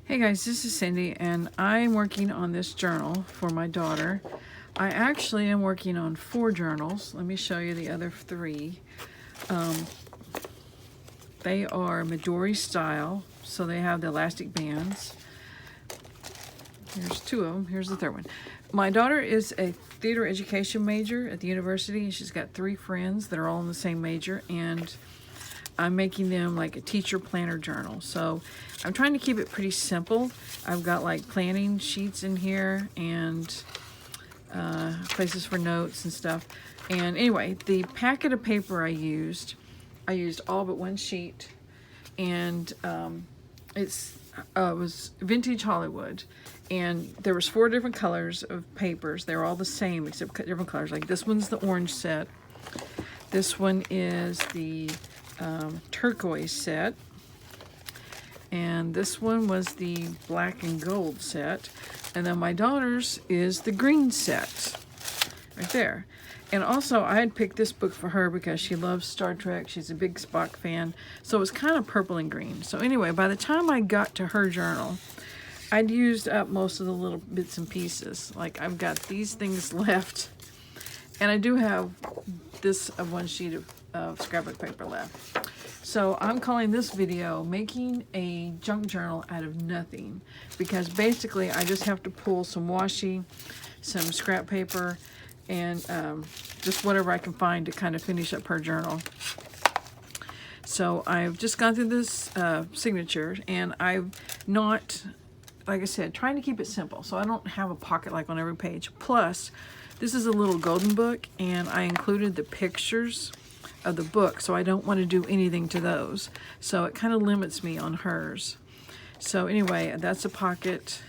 Hey guys, this is Cindy and I'm working on this journal for my daughter. I actually am working on 4 journals. Let me show you the other 3. They are Midori style, so they have the elastic bands. Here's 2 of them. Here's the 3rd one. My daughter is a theater education major at the university, and she's got 3 friends that are all in the same major, and I'm making them like a teacher planner journal. So I'm trying to keep it pretty simple. I've got like planning sheets in here and places for notes and stuff. And anyway, the packet of paper I used all but 1 sheet, and it was vintage Hollywood, and there was 4 different colors of papers. They were all the same except different colors. Like this one's the orange set. This one is the turquoise set, and this one was the black and gold set, and then my daughter's is the green set right there. And also I had picked this book for her because she loves Star Trek. She's a big Spock fan, so it was kind of purple and green. So anyway, by the time I got to her journal, I'd used up most of the little bits and pieces. Like I've got these things left, and I do have this 1 sheet of scrapbook paper left. So I'm calling this video Making a Junk Journal Out of Nothing, because basically I just have to pull some washi, some scrap paper, and just whatever I can find to kind of finish up her journal. So I've just gone through this signature, and I've not, like I said, trying to keep it simple, so I don't have a pocket like on every page. Plus, this is a little golden book, and I included the pictures of the book, so I don't want to do anything to those. So it kind of limits me on hers. So anyway, that's a pocket,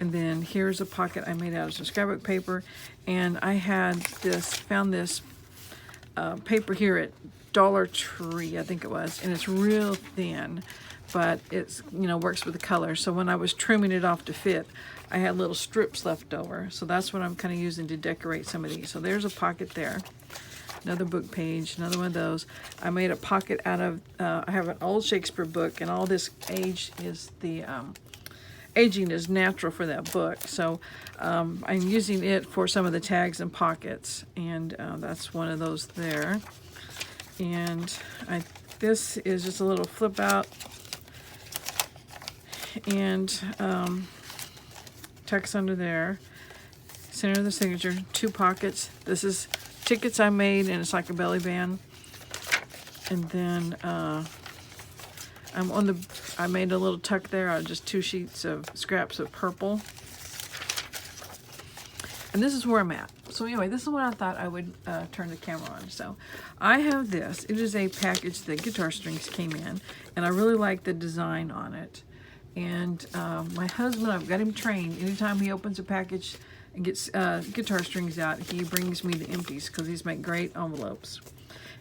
and then here's a pocket I made out of some scrapbook paper, and I had found this paper here at Dollar Tree, I think it was, and it's real thin, but it's, works with the color. So when I was trimming it off to fit, I had little strips left over, so that's what I'm kind of using to decorate some of these. So there's a pocket there, another book page, another one of those. I made a pocket out of I have an old Shakespeare book, and all this aging is natural for that book, so I'm using it for some of the tags and pockets, and that's one of those there. And this is just a little flip out, and tucks under there, center of the signature, 2 pockets. This is tickets I made, and it's like a belly band. And then I made a little tuck there out of just 2 sheets of scraps of purple. And this is where I'm at. So anyway, this is what I thought I would turn the camera on. So I have this. It is a package that guitar strings came in, and I really like the design on it. And my husband, I've got him trained. Anytime he opens a package and gets guitar strings out, he brings me the empties, because these make great envelopes.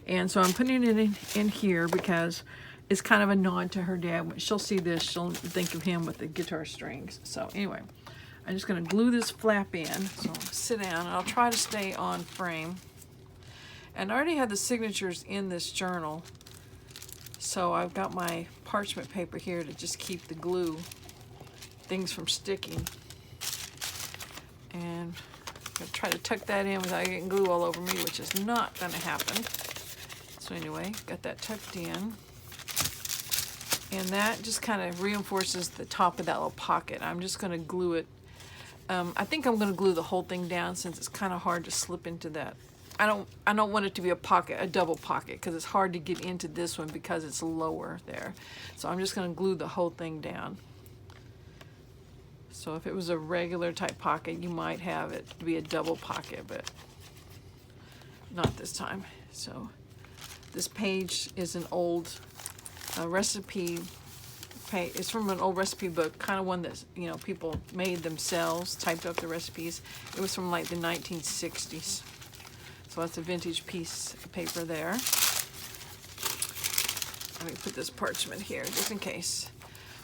And so I'm putting it in here because it's kind of a nod to her dad. When she'll see this, she'll think of him with the guitar strings. So anyway, I'm just going to glue this flap in. So I'll sit down, and I'll try to stay on frame. And I already have the signatures in this journal, so I've got my parchment paper here to just keep the glue things from sticking. And I'm going to try to tuck that in without getting glue all over me, which is not going to happen. So anyway, got that tucked in. And that just kind of reinforces the top of that little pocket. I'm just going to glue it. I think I'm going to glue the whole thing down, since it's kind of hard to slip into that. I don't want it to be a pocket, a double pocket, because it's hard to get into this one because it's lower there. So I'm just going to glue the whole thing down. So if it was a regular type pocket, you might have it to be a double pocket, but not this time. So this page is an old recipe page. It's from an old recipe book, kind of one that people made themselves, typed up the recipes. It was from like the 1960s. So that's a vintage piece of paper there. Let me put this parchment here just in case.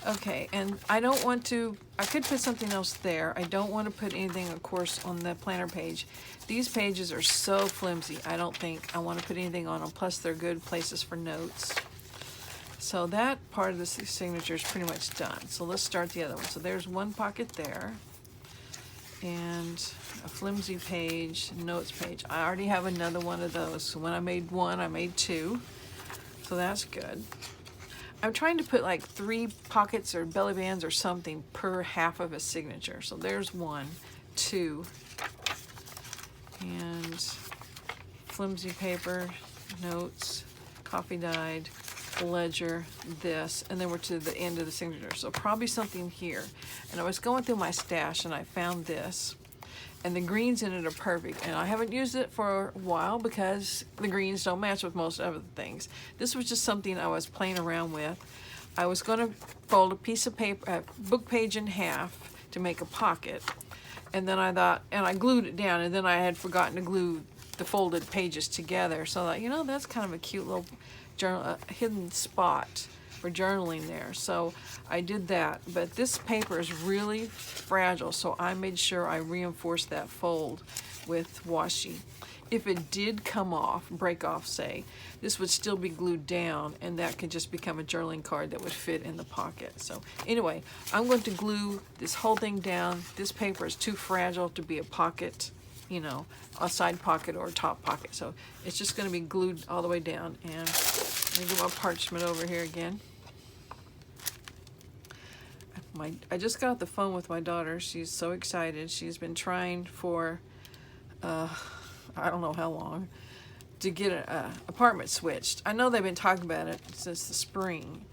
Okay, and I don't want to, I could put something else there. I don't want to put anything, of course, on the planner page. These pages are so flimsy, I don't think I want to put anything on them. Plus, they're good places for notes. So that part of the signature is pretty much done. So let's start the other one. So there's one pocket there, and a flimsy page, notes page. I already have another one of those. So when I made one, I made two. So that's good. I'm trying to put like 3 pockets or belly bands or something per half of a signature. So there's 1, 2, and flimsy paper, notes, coffee dyed, ledger, this, and then we're to the end of the signature. So probably something here. And I was going through my stash and I found this, and the greens in it are perfect. And I haven't used it for a while because the greens don't match with most other things. This was just something I was playing around with. I was going to fold a piece of paper, a book page in half to make a pocket. And then I thought, and I glued it down, and then I had forgotten to glue the folded pages together. So I thought, you know, that's kind of a cute little journal, hidden spot for journaling there. So I did that, but this paper is really fragile, so I made sure I reinforced that fold with washi. If it did come off, break off say, this would still be glued down, and that could just become a journaling card that would fit in the pocket. So anyway, I'm going to glue this whole thing down. This paper is too fragile to be a pocket, you know, a side pocket or a top pocket. So it's just going to be glued all the way down. And let me get my parchment over here again. I just got off the phone with my daughter. She's so excited. She's been trying for, I don't know how long, to get an apartment switched. I know they've been talking about it since the spring.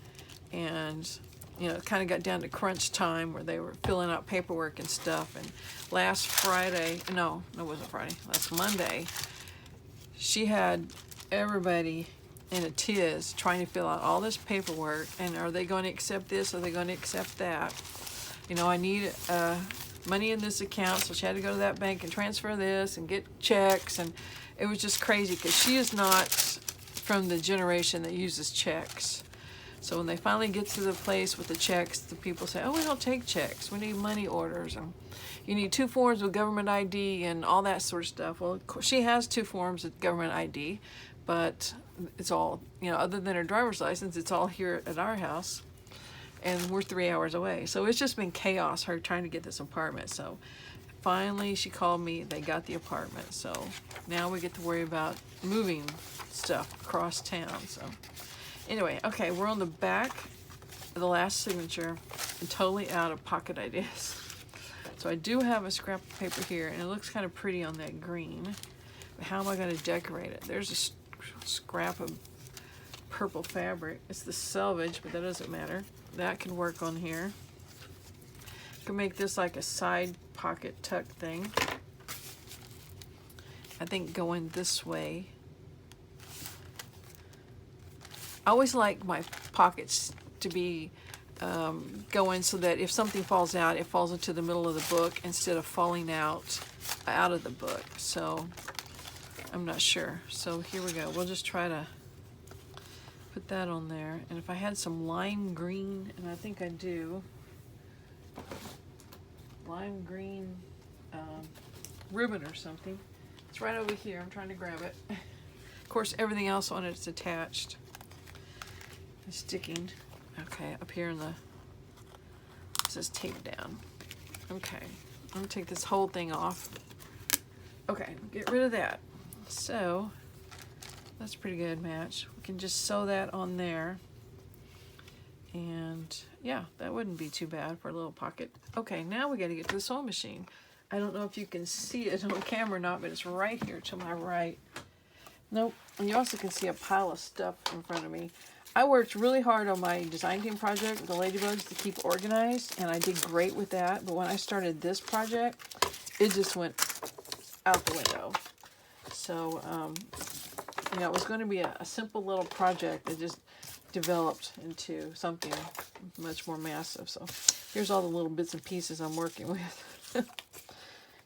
And you know, it kind of got down to crunch time where they were filling out paperwork and stuff. And last Friday, no, it wasn't Friday, last Monday, she had everybody in a tiz trying to fill out all this paperwork. And are they going to accept this? Are they going to accept that? You know, I need money in this account, so she had to go to that bank and transfer this and get checks. And it was just crazy because she is not from the generation that uses checks. So when they finally get to the place with the checks, the people say, oh, we don't take checks. We need money orders. And you need 2 forms of government ID and all that sort of stuff. Well, of course, she has 2 forms of government ID, but it's all, you know, other than her driver's license, it's all here at our house. And we're 3 hours away. So it's just been chaos, her trying to get this apartment. So finally she called me, they got the apartment. So now we get to worry about moving stuff across town. So anyway, okay, we're on the back of the last signature and totally out of pocket ideas. So I do have a scrap of paper here, and it looks kind of pretty on that green. But how am I going to decorate it? There's a scrap of purple fabric. It's the selvage, but that doesn't matter. That can work on here. You can make this like a side pocket tuck thing. I think going this way. I always like my pockets to be going so that if something falls out, it falls into the middle of the book instead of falling out of the book. So I'm not sure. So here we go. We'll just try to put that on there. And if I had some lime green, and I think I do, lime green ribbon or something. It's right over here. I'm trying to grab it. Of course, everything else on it's attached. Sticking. Okay, up here in the, it says tape down. Okay, I'm gonna take this whole thing off. Okay, get rid of that. So that's a pretty good match. We can just sew that on there, and yeah, that wouldn't be too bad for a little pocket. Okay, now we got to get to the sewing machine. I don't know if you can see it on camera or not, but it's right here to my right. Nope. And you also can see a pile of stuff in front of me. I worked really hard on my design team project, the Ladybugs, to keep organized, and I did great with that. But when I started this project, it just went out the window. So, you know, it was going to be a simple little project that just developed into something much more massive. So here's all the little bits and pieces I'm working with.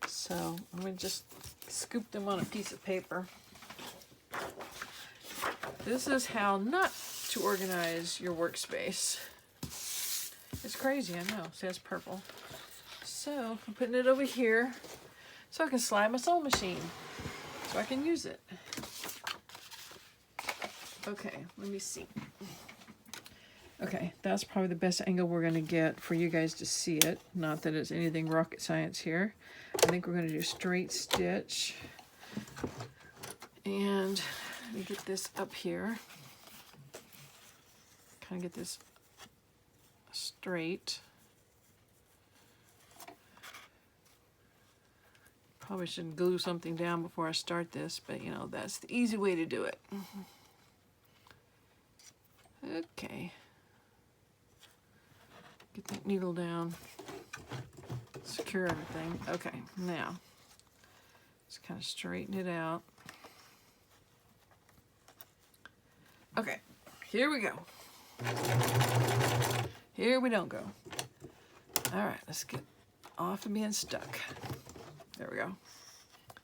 So I'm going to just scoop them on a piece of paper. This is how not to organize your workspace. It's crazy, I know. See, that's purple. So I'm putting it over here so I can slide my sewing machine so I can use it. Okay, let me see. Okay, that's probably the best angle we're going to get for you guys to see it. Not that it's anything rocket science here. I think we're going to do straight stitch. And let me get this up here. Kind of get this straight. Probably should glue something down before I start this, but you know, that's the easy way to do it. Okay. Get that needle down, secure everything. Okay, now, just kind of straighten it out. Okay, here we go. Here we don't go. All right, let's get off of being stuck. There we go.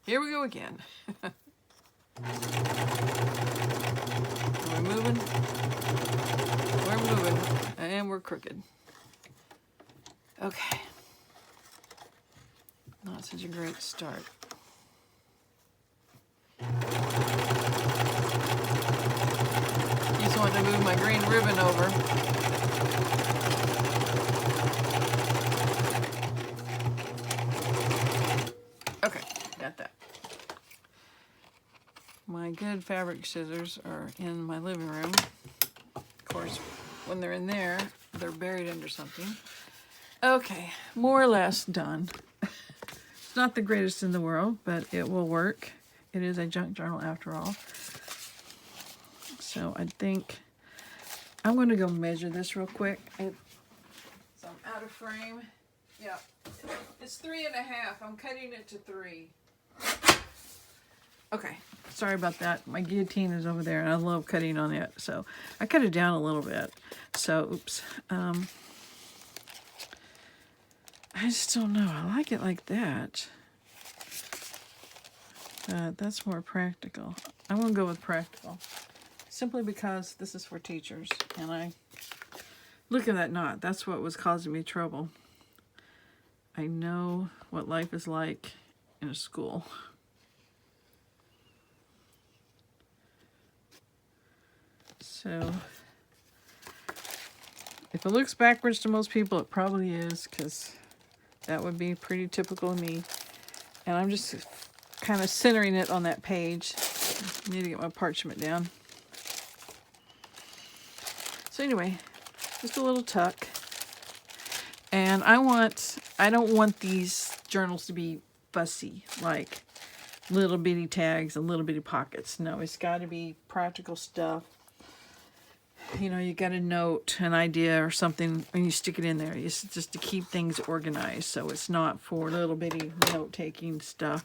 Here we go again. Are we moving? We're moving, and we're crooked. Okay. Not such a great start. Just wanted to move my green ribbon over. Okay, got that. My good fabric scissors are in my living room. Of course, when they're in there, they're buried under something. Okay, more or less done. It's not the greatest in the world, but it will work. It is a junk journal after all. So I think I'm going to go measure this real quick. So I'm out of frame. Yeah, it's 3.5. I'm cutting it to 3. Okay, sorry about that. My guillotine is over there, and I love cutting on it. So I cut it down a little bit. So, oops. I just don't know. I like it like that. That's more practical. I'm going to go with practical. Simply because this is for teachers. And look at that knot. That's what was causing me trouble. I know what life is like in a school. So, if it looks backwards to most people, it probably is, because that would be pretty typical of me. And I'm just kind of centering it on that page. I need to get my parchment down. So anyway, just a little tuck. And I don't want these journals to be fussy, like little bitty tags and little bitty pockets. No, it's got to be practical stuff. You know, you got a note, an idea or something, and you stick it in there. It's just to keep things organized, so it's not for little bitty note-taking stuff.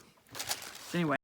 Anyway.